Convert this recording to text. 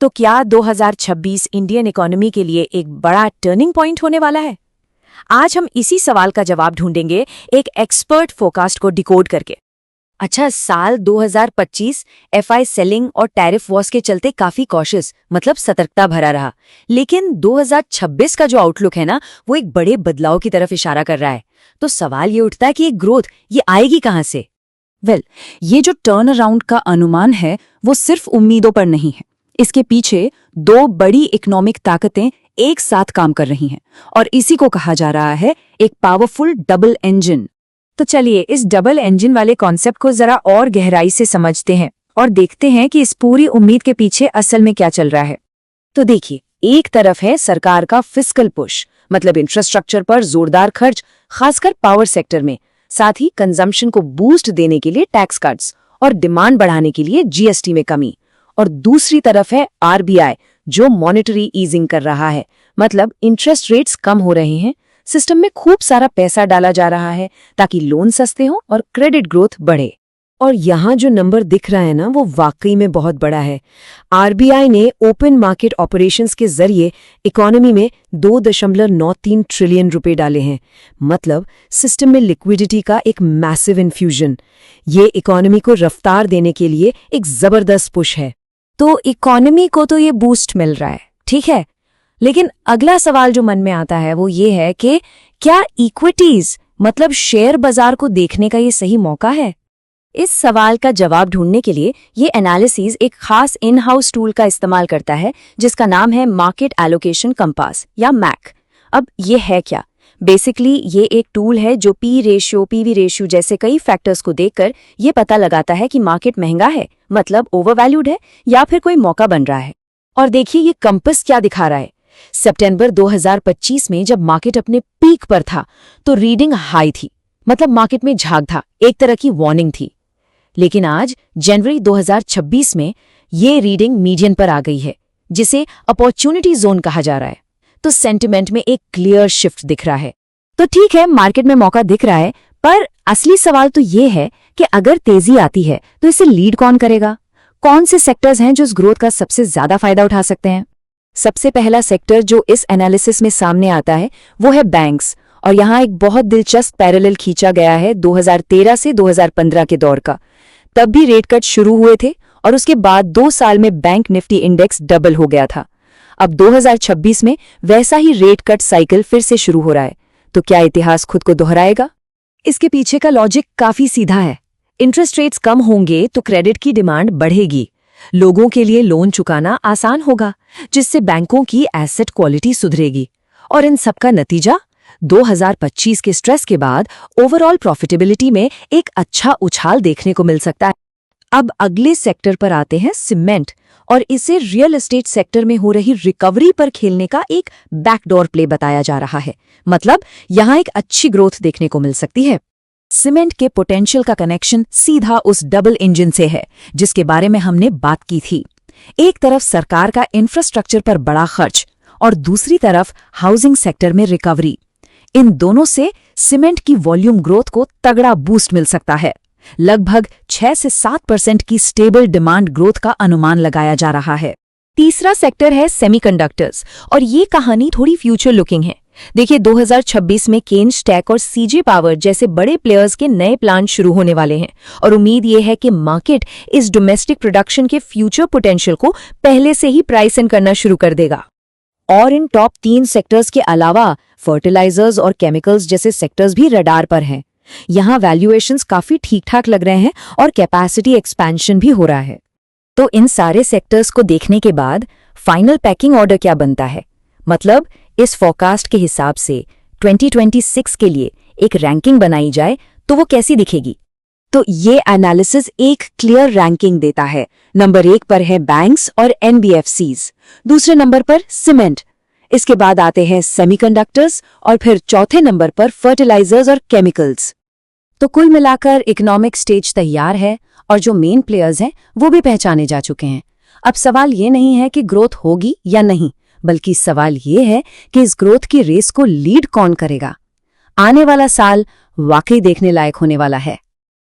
तो क्या 2026 Indian economy के लिए एक बड़ा टर्निंग पॉइंट होने वाला है? आज हम इसी सवाल का जवाब ढूंढेंगे एक एक्सपर्ट फोरकास्ट को डिकोड करके। अच्छा, साल 2025 एफआई सेलिंग और टैरिफ वॉर्स के चलते काफी कॉशियस मतलब सतर्कता भरा रहा, लेकिन 2026 का जो आउटलुक है ना, वो एक बड़े बदलाव की तरफ इशारा कर रहा है। तो सवाल ये उठता है कि ये ग्रोथ ये आएगी कहां से? ये जो टर्न अराउंड का अनुमान है वो सिर्फ उम्मीदों पर नहीं है। इसके पीछे दो बड़ी इकोनॉमिक ताकतें एक साथ काम कर रही हैं और इसी को कहा जा रहा है एक पावरफुल डबल इंजन। तो चलिए इस डबल इंजन वाले कॉन्सेप्ट को जरा और गहराई से समझते हैं और देखते हैं कि इस पूरी उम्मीद के पीछे असल में क्या चल रहा है। तो देखिए, एक तरफ है सरकार का फिस्कल पुश, मतलब इंफ्रास्ट्रक्चर पर जोरदार खर्च, खासकर पावर सेक्टर में, साथ ही कंजम्पशन को बूस्ट देने के लिए टैक्स कट्स और डिमांड बढ़ाने के लिए जीएसटी में कमी। और दूसरी तरफ है आरबीआई, जो मॉनेटरी ईजिंग कर रहा है, मतलब इंटरेस्ट रेट्स कम हो रहे हैं, सिस्टम में खूब सारा पैसा डाला जा रहा है ताकि लोन सस्ते हों और क्रेडिट ग्रोथ बढ़े। और यहाँ जो नंबर दिख रहा है ना, वो वाकई में बहुत बड़ा है। आरबीआई ने ओपन मार्केट ऑपरेशंस के जरिए इकोनॉमी में 2.93 ट्रिलियन रुपए डाले हैं, मतलब सिस्टम में लिक्विडिटी का एक मैसिव इन्फ्यूजन। ये इकोनॉमी को रफ्तार देने के लिए एक जबरदस्त पुश है। तो इकोनॉमी को तो ये बूस्ट मिल रहा है, ठीक है, लेकिन अगला सवाल जो मन में आता है वो ये है कि क्या इक्विटीज मतलब शेयर बाजार को देखने का ये सही मौका है? इस सवाल का जवाब ढूंढने के लिए ये एनालिसिस एक खास इन हाउस टूल का इस्तेमाल करता है जिसका नाम है मार्केट एलोकेशन कंपास या मैक। अब ये है क्या? बेसिकली ये एक टूल है जो पी रेशियो, पीवी रेशियो जैसे कई फैक्टर्स को देखकर ये पता लगाता है कि मार्केट महंगा है, मतलब ओवरवैल्यूड है, या फिर कोई मौका बन रहा है। और देखिए ये कंपास क्या दिखा रहा है। सितंबर 2025 में जब मार्केट अपने पीक पर था तो रीडिंग हाई थी, मतलब मार्केट में झाग था, एक तरह की वार्निंग थी। लेकिन आज जनवरी 2026 में ये रीडिंग मीडियन पर आ गई है, जिसे अपॉर्चुनिटी जोन कहा जा रहा है। तो सेंटिमेंट में एक क्लियर शिफ्ट दिख रहा है। तो ठीक है, मार्केट में मौका दिख रहा है, पर असली सवाल तो ये है कि अगर तेजी आती है तो इसे लीड कौन करेगा? कौन से सेक्टर्स हैं जो इस ग्रोथ का सबसे ज्यादा फायदा उठा सकते हैं? सबसे पहला सेक्टर जो इस एनालिसिस में सामने आता है वो है बैंक्स। और यहाँ एक बहुत दिलचस्प पैरेलल खींचा गया है 2013 से 2015 के दौर का। तब भी रेट कट शुरू हुए थे और उसके बाद 2 साल में बैंक निफ्टी इंडेक्स डबल हो गया था। अब 2026 में वैसा ही रेट कट साइकिल फिर से शुरू हो रहा है। तो क्या इतिहास खुद को दोहराएगा? इसके पीछे का लॉजिक काफी सीधा है। इंटरेस्ट रेट्स कम होंगे तो क्रेडिट की डिमांड बढ़ेगी, लोगों के लिए लोन चुकाना आसान होगा, जिससे बैंकों की एसेट क्वालिटी सुधरेगी। और इन सबका नतीजा 2025 के स्ट्रेस के बाद ओवरऑल प्रॉफिटेबिलिटी में एक अच्छा उछाल देखने को मिल सकता है। अब अगले सेक्टर पर आते हैं, सीमेंट, और इसे रियल एस्टेट सेक्टर में हो रही रिकवरी पर खेलने का एक बैकडोर प्ले बताया जा रहा है, मतलब यहां एक अच्छी ग्रोथ देखने को मिल सकती है। सीमेंट के पोटेंशियल का कनेक्शन सीधा उस डबल इंजन से है जिसके बारे में हमने बात की थी। एक तरफ सरकार का इंफ्रास्ट्रक्चर पर बड़ा खर्च और दूसरी तरफ हाउसिंग सेक्टर में रिकवरी। इन दोनों से सीमेंट की वॉल्यूम ग्रोथ को तगड़ा बूस्ट मिल सकता है। लगभग 6 से 7% की स्टेबल डिमांड ग्रोथ का अनुमान लगाया जा रहा है। तीसरा सेक्टर है सेमीकंडक्टर्स, और ये कहानी थोड़ी फ्यूचर लुकिंग है। देखिए 2026 में केन्स टेक और सीजे पावर जैसे बड़े प्लेयर्स के नए प्लांट शुरू होने वाले हैं और उम्मीद ये है कि मार्केट इस डोमेस्टिक प्रोडक्शन के फ्यूचर पोटेंशियल को पहले से ही प्राइस इन करना शुरू कर देगा। और इन टॉप 3 सेक्टर्स के अलावा फर्टिलाइजर्स और केमिकल्स जैसे सेक्टर्स भी रडार पर हैं। यहाँ वैल्यूएशंस काफी ठीक ठाक लग रहे हैं और कैपेसिटी एक्सपेंशन भी हो रहा है। तो इन सारे सेक्टर्स को देखने के बाद फाइनल पैकिंग ऑर्डर क्या बनता है? मतलब इस फोरकास्ट के हिसाब से 2026 के लिए एक रैंकिंग बनाई जाए तो वो कैसी दिखेगी? तो ये एनालिसिस एक क्लियर रैंकिंग देता है। नंबर 1 पर है बैंक्स और एनबीएफसीज, दूसरे नंबर पर सीमेंट, इसके बाद आते हैं सेमीकंडक्टर्स और फिर चौथे नंबर पर फर्टिलाइजर्स और केमिकल्स। तो कुल मिलाकर इकोनॉमिक स्टेज तैयार है और जो मेन प्लेयर्स हैं वो भी पहचाने जा चुके हैं। अब सवाल ये नहीं है कि ग्रोथ होगी या नहीं, बल्कि सवाल ये है कि इस ग्रोथ की रेस को लीड कौन करेगा। आने वाला साल वाकई देखने लायक होने वाला है।